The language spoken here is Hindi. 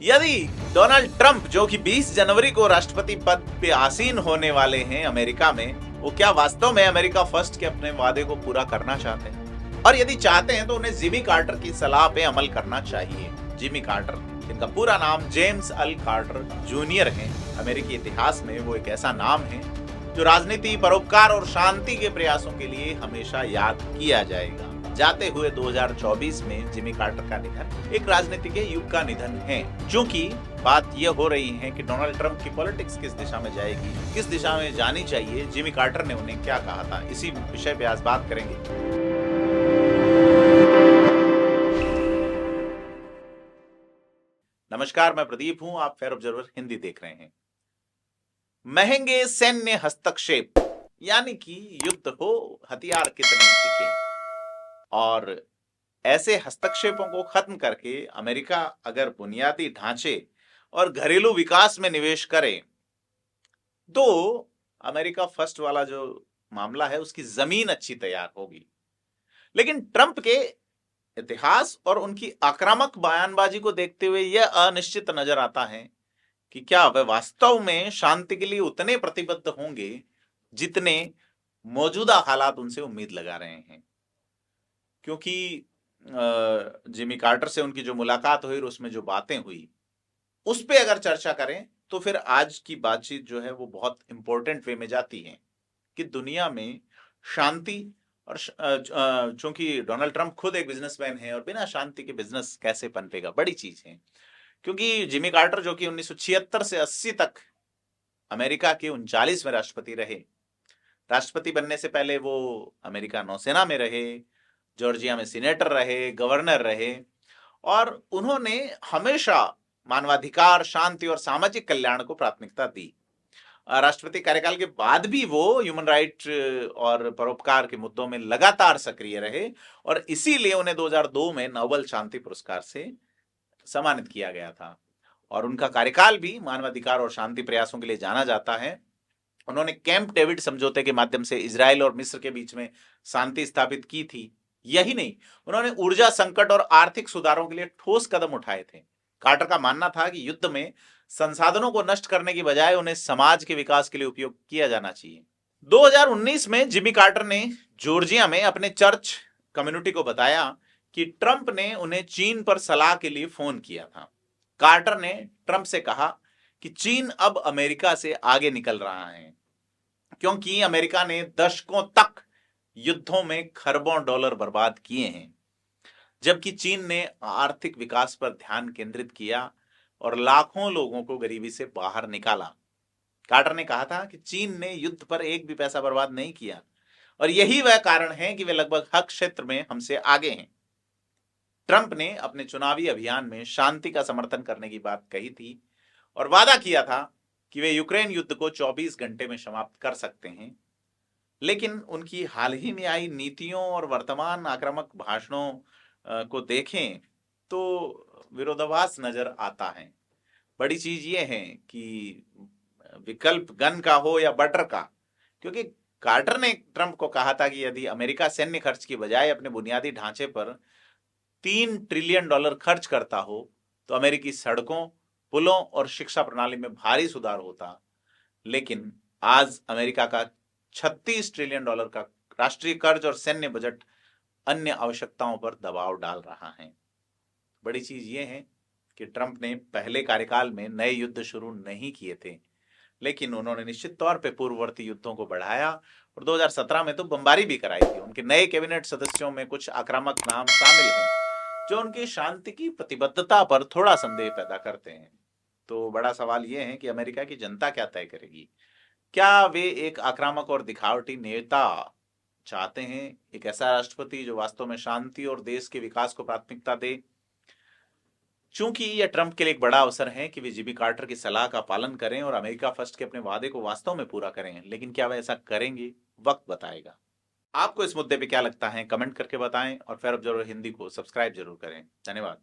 यदि डोनाल्ड ट्रंप, जो कि 20 जनवरी को राष्ट्रपति पद पे आसीन होने वाले हैं अमेरिका में, वो क्या वास्तव में अमेरिका फर्स्ट के अपने वादे को पूरा करना चाहते हैं? और यदि चाहते हैं तो उन्हें जिमी कार्टर की सलाह पे अमल करना चाहिए। जिमी कार्टर, जिनका पूरा नाम जेम्स अल कार्टर जूनियर है, अमेरिकी इतिहास में वो एक ऐसा नाम है जो राजनीति, परोपकार और शांति के प्रयासों के लिए हमेशा याद किया जाएगा। जाते हुए 2024 में जिमी कार्टर का निधन एक राजनीति के युग का निधन है। क्योंकि बात यह हो रही है कि डोनाल्ड ट्रंप की पॉलिटिक्स किस दिशा में जाएगी, किस दिशा में जानी चाहिए, जिमी कार्टर ने उन्हें क्या कहा था, इसी विषय पे आज बात करेंगे। नमस्कार, मैं प्रदीप हूं, आप फेयर ऑब्जर्वर हिंदी देख रहे हैं। महंगे सैन्य हस्तक्षेप, यानी कि युद्ध हो, हथियार कितने टिके, और ऐसे हस्तक्षेपों को खत्म करके अमेरिका अगर बुनियादी ढांचे और घरेलू विकास में निवेश करे तो अमेरिका फर्स्ट वाला जो मामला है उसकी जमीन अच्छी तैयार होगी। लेकिन ट्रंप के इतिहास और उनकी आक्रामक बयानबाजी को देखते हुए यह अनिश्चित नजर आता है कि क्या वे वास्तव में शांति के लिए उतने प्रतिबद्ध होंगे जितने मौजूदा हालात उनसे उम्मीद लगा रहे हैं। क्योंकि जिमी कार्टर से उनकी जो मुलाकात हुई और उसमें जो बातें हुई, उस पे अगर चर्चा करें तो फिर आज की बातचीत जो है वो बहुत इंपॉर्टेंट वे में जाती है कि दुनिया में शांति और चूंकि डोनाल्ड ट्रंप खुद एक बिजनेसमैन है और बिना शांति के बिजनेस कैसे पनपेगा, बड़ी चीज है। क्योंकि जिमी कार्टर, जो कि 1976 से 80 तक अमेरिका के 39वें राष्ट्रपति रहे, राष्ट्रपति बनने से पहले वो अमेरिका नौसेना में रहे, जॉर्जिया में सीनेटर रहे, गवर्नर रहे, और उन्होंने हमेशा मानवाधिकार, शांति और सामाजिक कल्याण को प्राथमिकता दी। राष्ट्रपति कार्यकाल के बाद भी वो ह्यूमन राइट और परोपकार के मुद्दों में लगातार सक्रिय रहे और इसीलिए उन्हें 2002 में नोबेल शांति पुरस्कार से सम्मानित किया गया था। और उनका कार्यकाल भी मानवाधिकार और शांति प्रयासों के लिए जाना जाता है। उन्होंने कैंप डेविड समझौते के माध्यम से इजराइल और मिस्र के बीच में शांति स्थापित की थी। यही नहीं, उन्होंने ऊर्जा संकट और आर्थिक सुधारों के लिए ठोस कदम उठाए थे। कार्टर का मानना था कि युद्ध में संसाधनों को नष्ट करने की बजाय उन्हें समाज के विकास के लिए उपयोग किया जाना चाहिए। 2019 में जिमी कार्टर ने जॉर्जिया में अपने चर्च कम्युनिटी को बताया कि ट्रंप ने उन्हें चीन पर सलाह के लिए फोन किया था। कार्टर ने ट्रंप से कहा कि चीन अब अमेरिका से आगे निकल रहा है क्योंकि अमेरिका ने दशकों तक युद्धों में खरबों डॉलर बर्बाद किए हैं, जबकि चीन ने आर्थिक विकास पर ध्यान केंद्रित किया और लाखों लोगों को गरीबी से बाहर निकाला। कार्टर ने कहा था कि चीन ने युद्ध पर एक भी पैसा बर्बाद नहीं किया और यही वह कारण है कि वे लगभग हर क्षेत्र में हमसे आगे हैं। ट्रंप ने अपने चुनावी अभियान में शांति का समर्थन करने की बात कही थी और वादा किया था कि वे यूक्रेन युद्ध को 24 घंटे में समाप्त कर सकते हैं। लेकिन उनकी हाल ही में आई नीतियों और वर्तमान आक्रामक भाषणों को देखें तो विरोधाभास नजर आता है। बड़ी चीज ये है कि विकल्प गन का हो या बटर का, क्योंकि कार्टर ने ट्रंप को कहा था कि यदि अमेरिका सैन्य खर्च की बजाय अपने बुनियादी ढांचे पर $3 ट्रिलियन खर्च करता हो तो अमेरिकी सड़कों, पुलों और शिक्षा प्रणाली में भारी सुधार होता। लेकिन आज अमेरिका का $36 ट्रिलियन का राष्ट्रीय कर्ज और सैन्य बजट अन्य आवश्यकताओं पर दबाव डाल रहा है। बड़ी चीज ये है कि ट्रंप ने पहले कार्यकाल में नए युद्ध शुरू नहीं किए थे, लेकिन उन्होंने निश्चित तौर पे पूर्ववर्ती युद्धों को बढ़ाया और 2017 में तो बमबारी भी कराई थी। उनके नए कैबिनेट सदस्यों में कुछ आक्रामक नाम शामिल हैं जो उनकी शांति की प्रतिबद्धता पर थोड़ा संदेह पैदा करते हैं। तो बड़ा सवाल यह है कि अमेरिका की जनता क्या तय करेगी। क्या वे एक आक्रामक और दिखावटी नेता चाहते हैं, एक ऐसा राष्ट्रपति जो वास्तव में शांति और देश के विकास को प्राथमिकता दे? चूंकि यह ट्रंप के लिए एक बड़ा अवसर है कि वे जिमी कार्टर की सलाह का पालन करें और अमेरिका फर्स्ट के अपने वादे को वास्तव में पूरा करें, लेकिन क्या वे ऐसा करेंगे, वक्त बताएगा। आपको इस मुद्दे पे क्या लगता है, कमेंट करके बताएं और फेयर ऑब्जर्वर हिंदी को सब्सक्राइब जरूर करें। धन्यवाद।